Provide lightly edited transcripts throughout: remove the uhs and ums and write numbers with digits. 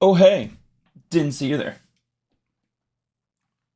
Oh, hey, didn't see you there.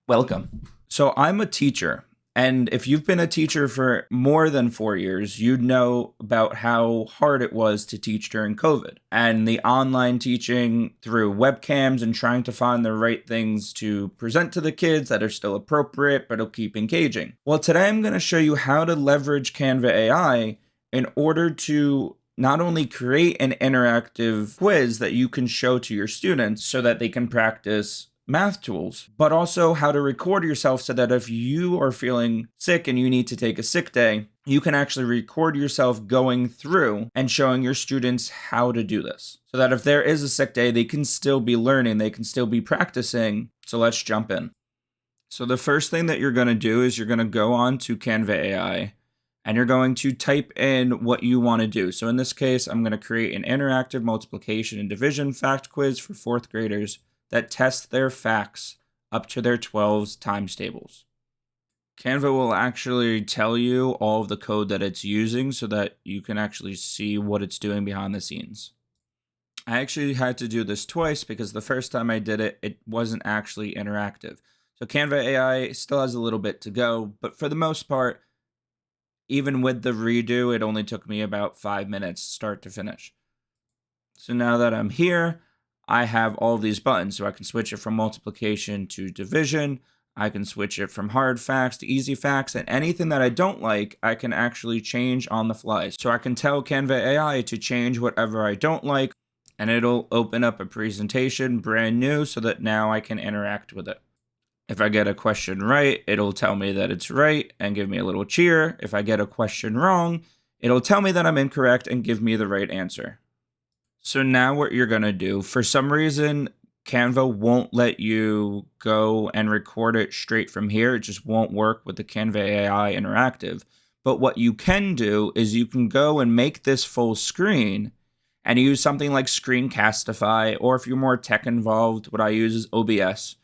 Welcome. So, I'm a teacher. And if you've been a teacher for more than 4 years, you'd know about how hard it was to teach during COVID and the online teaching through webcams and trying to find the right things to present to the kids that are still appropriate but will keep engaging. Well, today I'm going to show you how to leverage Canva AI in order to not only create an interactive quiz that you can show to your students so that they can practice math tools, but also how to record yourself so that if you are feeling sick and you need to take a sick day, you can actually record yourself going through and showing your students how to do this. So that if there is a sick day, they can still be learning, they can still be practicing. So let's jump in. So the first thing that you're going to do is you're going to go on to Canva AI and you're going to type in what you want to do. So in this case, I'm going to create an interactive multiplication and division fact quiz for fourth graders that tests their facts up to their 12's times tables. Canva will actually tell you all of the code that it's using so that you can actually see what it's doing behind the scenes. I actually had to do this twice because the first time I did it, it wasn't actually interactive. So Canva AI still has a little bit to go, but for the most part, even with the redo, it only took me about 5 minutes start to finish. So now that I'm here, I have all of these buttons. So I can switch it from multiplication to division. I can switch it from hard facts to easy facts, and anything that I don't like, I can actually change on the fly. So I can tell Canva AI to change whatever I don't like, and it'll open up a presentation brand new so that now I can interact with it. If I get a question right, it'll tell me that it's right and give me a little cheer. If I get a question wrong, it'll tell me that I'm incorrect and give me the right answer. So now what you're going to do, for some reason, Canva won't let you go and record it straight from here. It just won't work with the Canva AI interactive. But what you can do is you can go and make this full screen and use something like Screencastify, or if you're more tech involved, what I use is OBS.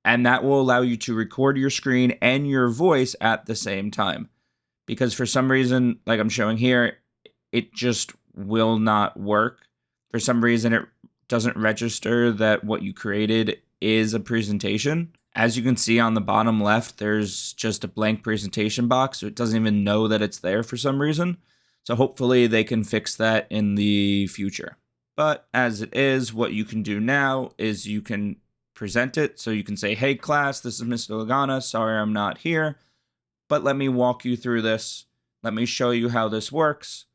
And that will allow you to record your screen and your voice at the same time. Because for some reason, like I'm showing here, it just will not work. For some reason, it doesn't register that what you created is a presentation. As you can see on the bottom left, there's just a blank presentation box, so it doesn't even know that it's there for some reason. So hopefully they can fix that in the future. But as it is, what you can do now is you can present it. So you can say, hey class, this is Mr. Lagana. Sorry I'm not here, but let me walk you through this. Let me show you how this works.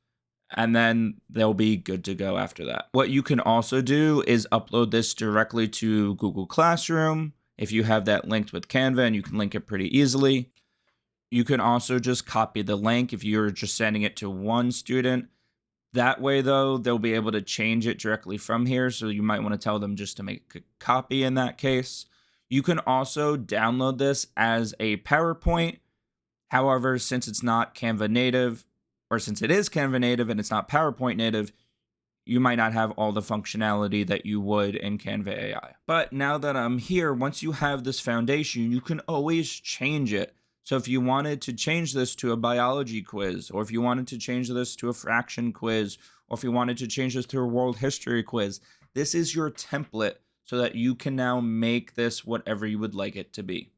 And then they'll be good to go after that. What you can also do is upload this directly to Google Classroom if you have that linked with Canva, and you can link it pretty easily. You can also just copy the link if you're just sending it to one student. That way, though, they'll be able to change it directly from here. So you might want to tell them just to make a copy in that case. You can also download this as a PowerPoint. However, since it's not Canva native, or since it is Canva native and it's not PowerPoint native, you might not have all the functionality that you would in Canva AI. But now that I'm here, once you have this foundation, you can always change it. So if you wanted to change this to a biology quiz, or if you wanted to change this to a fraction quiz, or if you wanted to change this to a world history quiz, this is your template so that you can now make this whatever you would like it to be.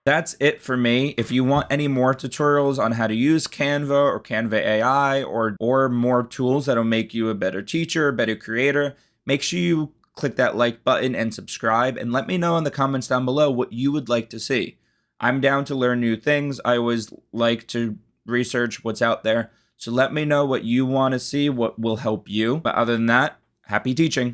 That's it for me. If you want any more tutorials on how to use Canva or Canva AI or more tools that'll make you a better teacher, a better creator, make sure you click that like button and subscribe, and let me know in the comments down below what you would like to see. I'm down to learn new things. I always like to research what's out there. So let me know what you want to see, what will help you. But other than that, happy teaching.